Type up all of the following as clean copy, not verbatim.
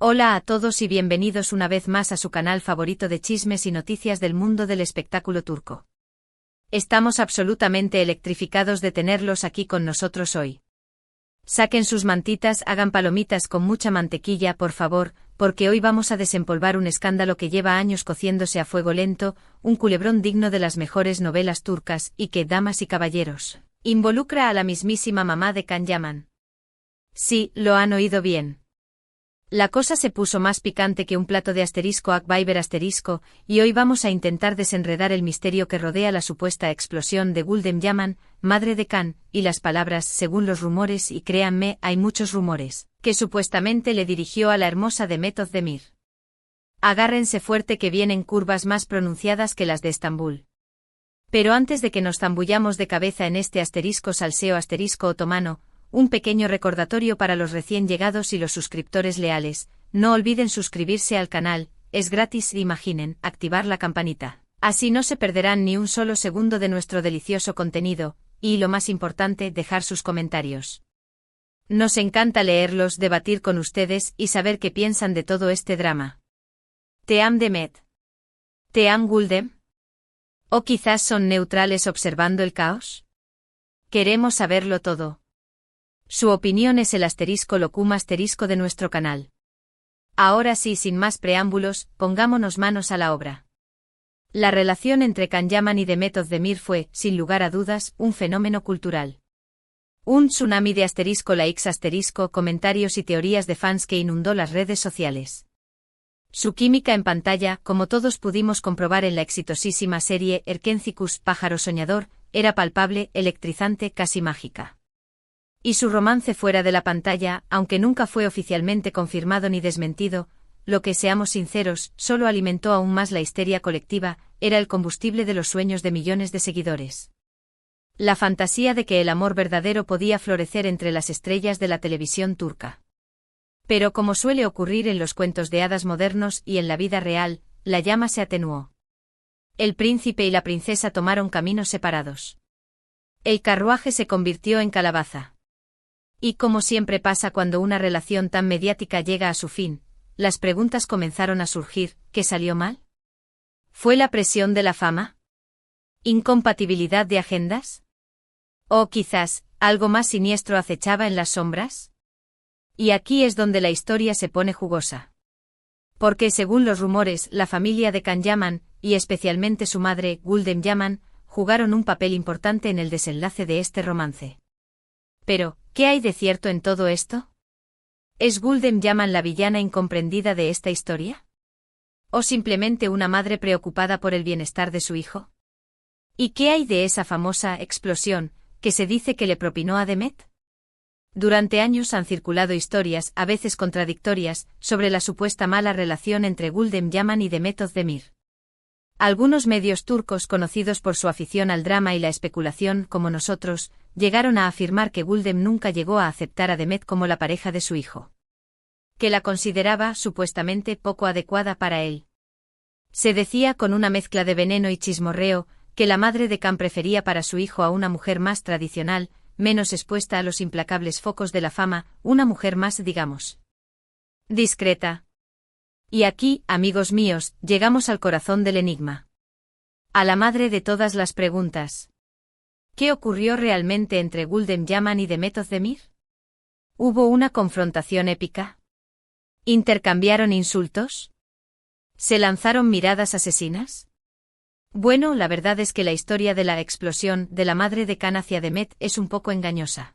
Hola a todos y bienvenidos una vez más a su canal favorito de chismes y noticias del mundo del espectáculo turco. Estamos absolutamente electrificados de tenerlos aquí con nosotros hoy. Saquen sus mantitas, hagan palomitas con mucha mantequilla, por favor, porque hoy vamos a desempolvar un escándalo que lleva años cociéndose a fuego lento, un culebrón digno de las mejores novelas turcas y que, damas y caballeros, involucra a la mismísima mamá de Can Yaman. Sí, lo han oído bien. La cosa se puso más picante que un plato de *Akbayber*, y hoy vamos a intentar desenredar el misterio que rodea la supuesta explosión de Gulden Yaman, madre de Can, y las palabras, según los rumores, y créanme, hay muchos rumores, que supuestamente le dirigió a la hermosa Demet Özdemir. Agárrense fuerte que vienen curvas más pronunciadas que las de Estambul. Pero antes de que nos zambullamos de cabeza en este salseo otomano, un pequeño recordatorio para los recién llegados y los suscriptores leales: no olviden suscribirse al canal, es gratis, e imaginen, activar la campanita. Así no se perderán ni un solo segundo de nuestro delicioso contenido, y lo más importante, dejar sus comentarios. Nos encanta leerlos, debatir con ustedes y saber qué piensan de todo este drama. ¿Te am Demet? ¿Te am Guldem? ¿O quizás son neutrales observando el caos? Queremos saberlo todo. Su opinión es el *locum* de nuestro canal. Ahora sí, sin más preámbulos, pongámonos manos a la obra. La relación entre Can Yaman y Demet Özdemir fue, sin lugar a dudas, un fenómeno cultural. Un tsunami de *likes, comentarios y teorías de fans que inundó las redes sociales. Su química en pantalla, como todos pudimos comprobar en la exitosísima serie Erkencikus, pájaro soñador, era palpable, electrizante, casi mágica. Y su romance fuera de la pantalla, aunque nunca fue oficialmente confirmado ni desmentido, lo que, seamos sinceros, solo alimentó aún más la histeria colectiva, era el combustible de los sueños de millones de seguidores. La fantasía de que el amor verdadero podía florecer entre las estrellas de la televisión turca. Pero como suele ocurrir en los cuentos de hadas modernos y en la vida real, la llama se atenuó. El príncipe y la princesa tomaron caminos separados. El carruaje se convirtió en calabaza. Y como siempre pasa cuando una relación tan mediática llega a su fin, las preguntas comenzaron a surgir: ¿qué salió mal? ¿Fue la presión de la fama? ¿Incompatibilidad de agendas? ¿O quizás, algo más siniestro acechaba en las sombras? Y aquí es donde la historia se pone jugosa. Porque según los rumores, la familia de Can Yaman, y especialmente su madre, Gulden Yaman, jugaron un papel importante en el desenlace de este romance. Pero, ¿qué hay de cierto en todo esto? ¿Es Gulden Yaman la villana incomprendida de esta historia? ¿O simplemente una madre preocupada por el bienestar de su hijo? ¿Y qué hay de esa famosa explosión que se dice que le propinó a Demet? Durante años han circulado historias, a veces contradictorias, sobre la supuesta mala relación entre Gulden Yaman y Demet Özdemir. Algunos medios turcos conocidos por su afición al drama y la especulación, como nosotros, llegaron a afirmar que Gulden nunca llegó a aceptar a Demet como la pareja de su hijo. Que la consideraba, supuestamente, poco adecuada para él. Se decía, con una mezcla de veneno y chismorreo, que la madre de Can prefería para su hijo a una mujer más tradicional, menos expuesta a los implacables focos de la fama, una mujer más, digamos, discreta. Y aquí, amigos míos, llegamos al corazón del enigma. A la madre de todas las preguntas. ¿Qué ocurrió realmente entre Gulden Yaman y Demet Özdemir? ¿Hubo una confrontación épica? ¿Intercambiaron insultos? ¿Se lanzaron miradas asesinas? Bueno, la verdad es que la historia de la explosión de la madre de Can hacia Demet es un poco engañosa.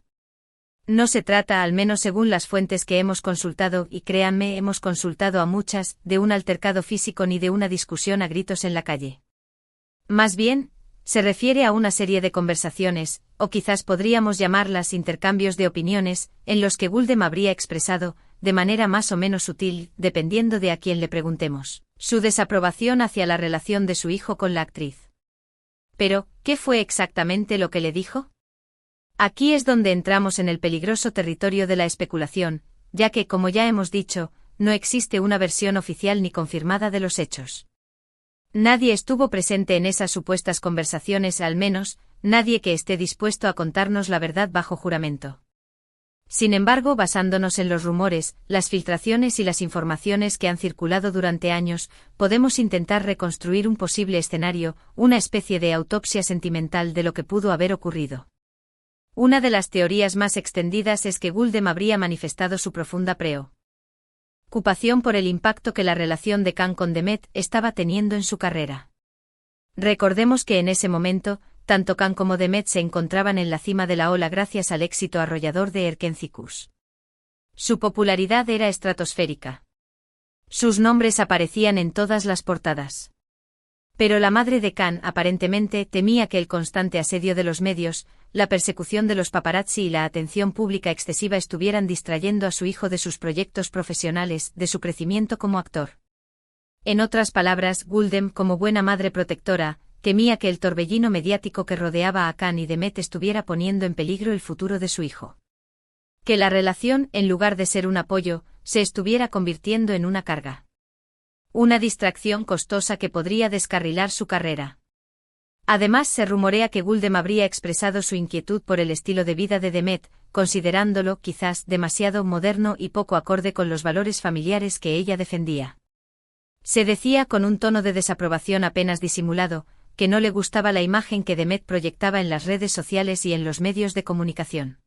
No se trata, al menos según las fuentes que hemos consultado, y créanme, hemos consultado a muchas, de un altercado físico ni de una discusión a gritos en la calle. Más bien, se refiere a una serie de conversaciones, o quizás podríamos llamarlas intercambios de opiniones, en los que Gulden habría expresado, de manera más o menos sutil, dependiendo de a quién le preguntemos, su desaprobación hacia la relación de su hijo con la actriz. Pero, ¿qué fue exactamente lo que le dijo? Aquí es donde entramos en el peligroso territorio de la especulación, ya que, como ya hemos dicho, no existe una versión oficial ni confirmada de los hechos. Nadie estuvo presente en esas supuestas conversaciones, al menos, nadie que esté dispuesto a contarnos la verdad bajo juramento. Sin embargo, basándonos en los rumores, las filtraciones y las informaciones que han circulado durante años, podemos intentar reconstruir un posible escenario, una especie de autopsia sentimental de lo que pudo haber ocurrido. Una de las teorías más extendidas es que Gulden habría manifestado su profunda preocupación por el impacto que la relación de Khan con Demet estaba teniendo en su carrera. Recordemos que en ese momento, tanto Khan como Demet se encontraban en la cima de la ola gracias al éxito arrollador de Erkencikus. Su popularidad era estratosférica. Sus nombres aparecían en todas las portadas. Pero la madre de Khan aparentemente temía que el constante asedio de los medios, la persecución de los paparazzi y la atención pública excesiva estuvieran distrayendo a su hijo de sus proyectos profesionales, de su crecimiento como actor. En otras palabras, Gulden, como buena madre protectora, temía que el torbellino mediático que rodeaba a Khan y Demet estuviera poniendo en peligro el futuro de su hijo. Que la relación, en lugar de ser un apoyo, se estuviera convirtiendo en una carga. Una distracción costosa que podría descarrilar su carrera. Además, se rumorea que Gulden habría expresado su inquietud por el estilo de vida de Demet, considerándolo, quizás, demasiado moderno y poco acorde con los valores familiares que ella defendía. Se decía con un tono de desaprobación apenas disimulado, que no le gustaba la imagen que Demet proyectaba en las redes sociales y en los medios de comunicación.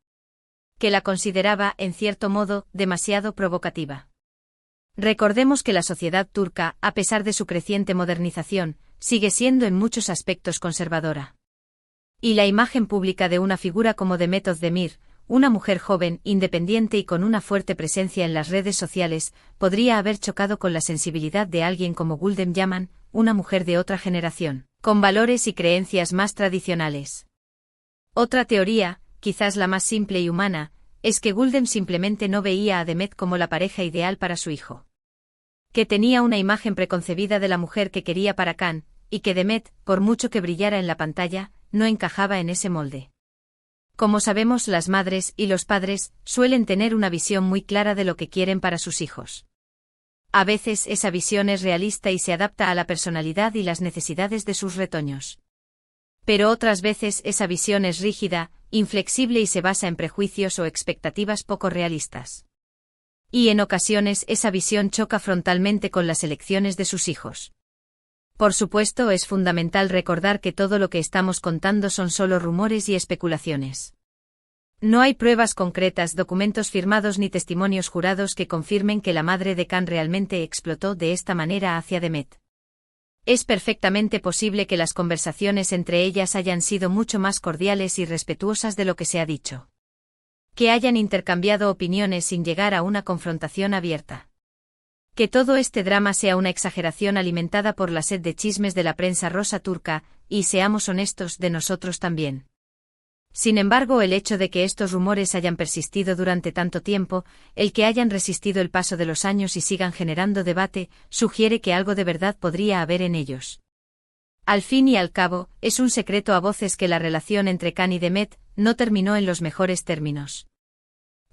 Que la consideraba, en cierto modo, demasiado provocativa. Recordemos que la sociedad turca, a pesar de su creciente modernización, sigue siendo en muchos aspectos conservadora. Y la imagen pública de una figura como Demet Özdemir, una mujer joven, independiente y con una fuerte presencia en las redes sociales, podría haber chocado con la sensibilidad de alguien como Gulden Yaman, una mujer de otra generación, con valores y creencias más tradicionales. Otra teoría, quizás la más simple y humana, es que Gulden simplemente no veía a Demet como la pareja ideal para su hijo. Que tenía una imagen preconcebida de la mujer que quería para Khan, y que Demet, por mucho que brillara en la pantalla, no encajaba en ese molde. Como sabemos, las madres y los padres suelen tener una visión muy clara de lo que quieren para sus hijos. A veces esa visión es realista y se adapta a la personalidad y las necesidades de sus retoños. Pero otras veces esa visión es rígida, inflexible y se basa en prejuicios o expectativas poco realistas. Y en ocasiones esa visión choca frontalmente con las elecciones de sus hijos. Por supuesto, es fundamental recordar que todo lo que estamos contando son solo rumores y especulaciones. No hay pruebas concretas, documentos firmados ni testimonios jurados que confirmen que la madre de Khan realmente explotó de esta manera hacia Demet. Es perfectamente posible que las conversaciones entre ellas hayan sido mucho más cordiales y respetuosas de lo que se ha dicho. Que hayan intercambiado opiniones sin llegar a una confrontación abierta. Que todo este drama sea una exageración alimentada por la sed de chismes de la prensa rosa turca, y seamos honestos, de nosotros también. Sin embargo, el hecho de que estos rumores hayan persistido durante tanto tiempo, el que hayan resistido el paso de los años y sigan generando debate, sugiere que algo de verdad podría haber en ellos. Al fin y al cabo, es un secreto a voces que la relación entre Khan y Demet no terminó en los mejores términos.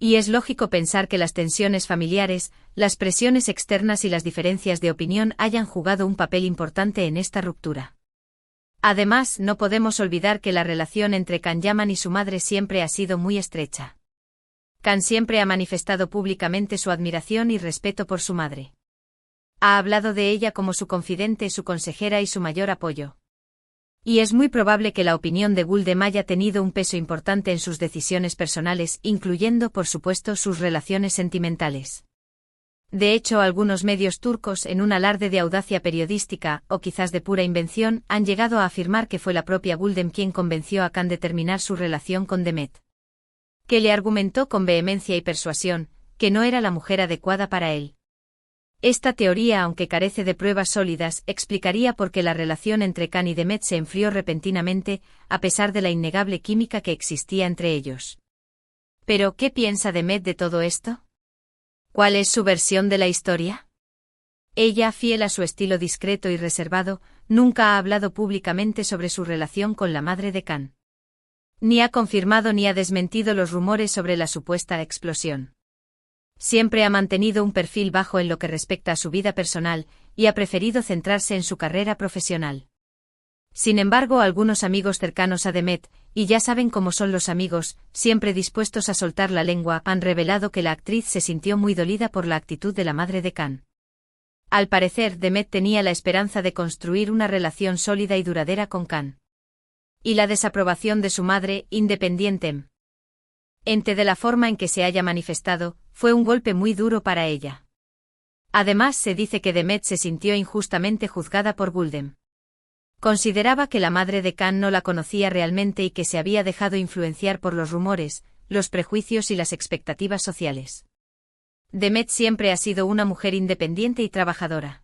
Y es lógico pensar que las tensiones familiares, las presiones externas y las diferencias de opinión hayan jugado un papel importante en esta ruptura. Además, no podemos olvidar que la relación entre Khan Yaman y su madre siempre ha sido muy estrecha. Khan siempre ha manifestado públicamente su admiración y respeto por su madre. Ha hablado de ella como su confidente, su consejera y su mayor apoyo. Y es muy probable que la opinión de Gulden haya tenido un peso importante en sus decisiones personales, incluyendo, por supuesto, sus relaciones sentimentales. De hecho, algunos medios turcos, en un alarde de audacia periodística, o quizás de pura invención, han llegado a afirmar que fue la propia Gulden quien convenció a Khan de terminar su relación con Demet. Que le argumentó con vehemencia y persuasión, que no era la mujer adecuada para él. Esta teoría, aunque carece de pruebas sólidas, explicaría por qué la relación entre Khan y Demet se enfrió repentinamente, a pesar de la innegable química que existía entre ellos. Pero, ¿qué piensa Demet de todo esto? ¿Cuál es su versión de la historia? Ella, fiel a su estilo discreto y reservado, nunca ha hablado públicamente sobre su relación con la madre de Khan. Ni ha confirmado ni ha desmentido los rumores sobre la supuesta explosión. Siempre ha mantenido un perfil bajo en lo que respecta a su vida personal, y ha preferido centrarse en su carrera profesional. Sin embargo, algunos amigos cercanos a Demet, y ya saben cómo son los amigos, siempre dispuestos a soltar la lengua, han revelado que la actriz se sintió muy dolida por la actitud de la madre de Khan. Al parecer, Demet tenía la esperanza de construir una relación sólida y duradera con Khan. Y la desaprobación de su madre, independiente de la forma en que se haya manifestado, fue un golpe muy duro para ella. Además, se dice que Demet se sintió injustamente juzgada por Guldem. Consideraba que la madre de Khan no la conocía realmente y que se había dejado influenciar por los rumores, los prejuicios y las expectativas sociales. Demet siempre ha sido una mujer independiente y trabajadora.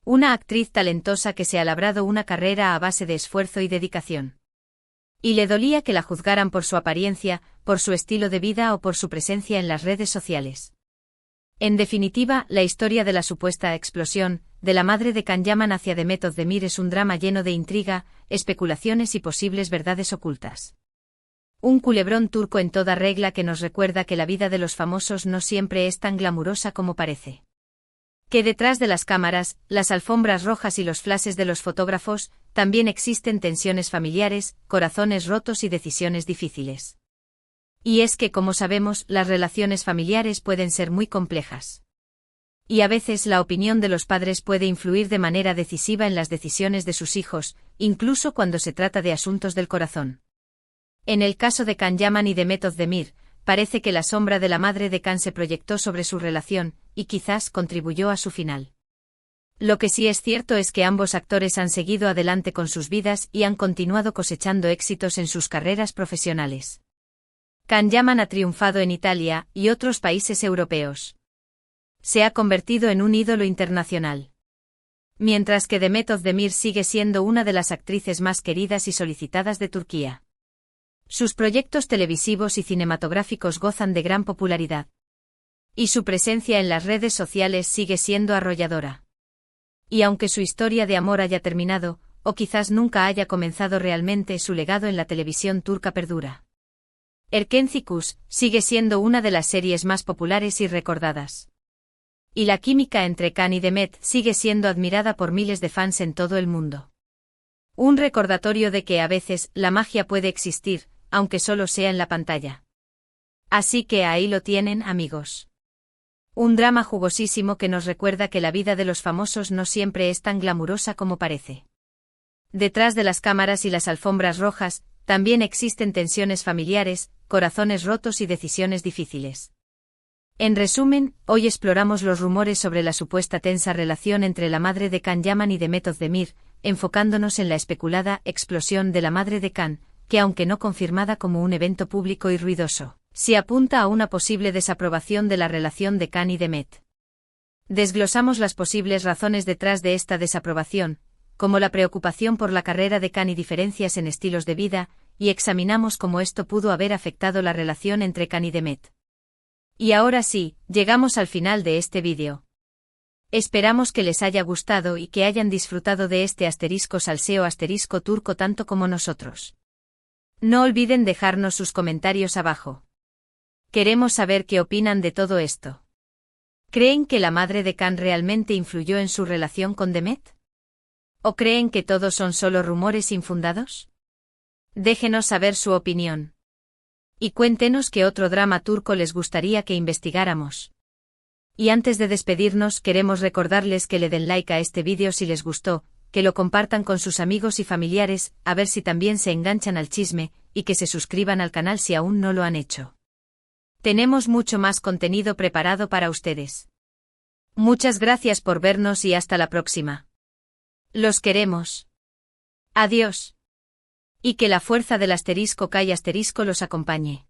Una actriz talentosa que se ha labrado una carrera a base de esfuerzo y dedicación. Y le dolía que la juzgaran por su apariencia, por su estilo de vida o por su presencia en las redes sociales. En definitiva, la historia de la supuesta explosión de la madre de Can Yaman hacia Demet Özdemir es un drama lleno de intriga, especulaciones y posibles verdades ocultas. Un culebrón turco en toda regla que nos recuerda que la vida de los famosos no siempre es tan glamurosa como parece. Que detrás de las cámaras, las alfombras rojas y los flashes de los fotógrafos, también existen tensiones familiares, corazones rotos y decisiones difíciles. Y es que, como sabemos, las relaciones familiares pueden ser muy complejas. Y a veces la opinión de los padres puede influir de manera decisiva en las decisiones de sus hijos, incluso cuando se trata de asuntos del corazón. En el caso de Can Yaman y Demet Özdemir, parece que la sombra de la madre de Can se proyectó sobre su relación, y quizás contribuyó a su final. Lo que sí es cierto es que ambos actores han seguido adelante con sus vidas y han continuado cosechando éxitos en sus carreras profesionales. Can Yaman ha triunfado en Italia y otros países europeos. Se ha convertido en un ídolo internacional. Mientras que Demet Özdemir sigue siendo una de las actrices más queridas y solicitadas de Turquía. Sus proyectos televisivos y cinematográficos gozan de gran popularidad. Y su presencia en las redes sociales sigue siendo arrolladora. Y aunque su historia de amor haya terminado, o quizás nunca haya comenzado realmente, su legado en la televisión turca perdura. Erkenci Kuş sigue siendo una de las series más populares y recordadas. Y la química entre Can y Demet sigue siendo admirada por miles de fans en todo el mundo. Un recordatorio de que a veces la magia puede existir, aunque solo sea en la pantalla. Así que ahí lo tienen, amigos. Un drama jugosísimo que nos recuerda que la vida de los famosos no siempre es tan glamurosa como parece. Detrás de las cámaras y las alfombras rojas, también existen tensiones familiares, corazones rotos y decisiones difíciles. En resumen, hoy exploramos los rumores sobre la supuesta tensa relación entre la madre de Can Yaman y Demet Özdemir, enfocándonos en la especulada explosión de la madre de Can, que aunque no confirmada como un evento público y ruidoso, sí apunta a una posible desaprobación de la relación de Can y Demet. Desglosamos las posibles razones detrás de esta desaprobación, como la preocupación por la carrera de Can y diferencias en estilos de vida, y examinamos cómo esto pudo haber afectado la relación entre Can y Demet. Y ahora sí, llegamos al final de este vídeo. Esperamos que les haya gustado y que hayan disfrutado de este salseo turco tanto como nosotros. No olviden dejarnos sus comentarios abajo. Queremos saber qué opinan de todo esto. ¿Creen que la madre de Can realmente influyó en su relación con Demet? ¿O creen que todos son solo rumores infundados? Déjenos saber su opinión. Y cuéntenos qué otro drama turco les gustaría que investigáramos. Y antes de despedirnos, queremos recordarles que le den like a este vídeo si les gustó, que lo compartan con sus amigos y familiares, a ver si también se enganchan al chisme, y que se suscriban al canal si aún no lo han hecho. Tenemos mucho más contenido preparado para ustedes. Muchas gracias por vernos y hasta la próxima. Los queremos. Adiós. Y que la fuerza del *K y * los acompañe.